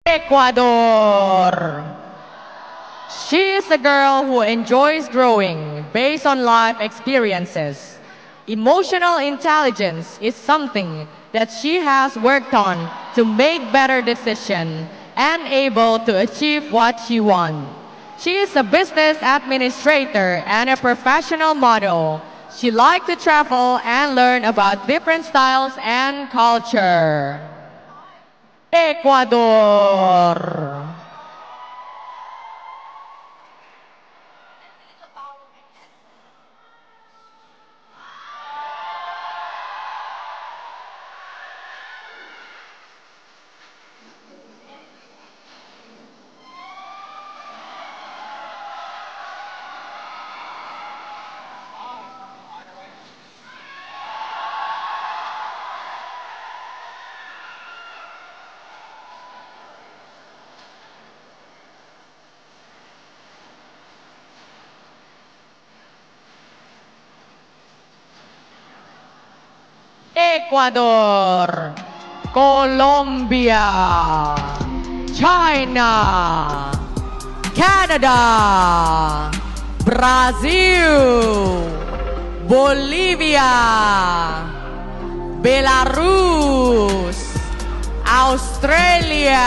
Ecuador. She is a girl who enjoys growing based on life experiences. Emotional intelligence is something that she has worked on to make better decisions and able to achieve what she wants. She is a business administrator and a professional model. She likes to travel and learn about different styles and culture. Ecuador. Ecuador, Colombia, China, Canada, Brazil, Bolivia, Belarus, Australia.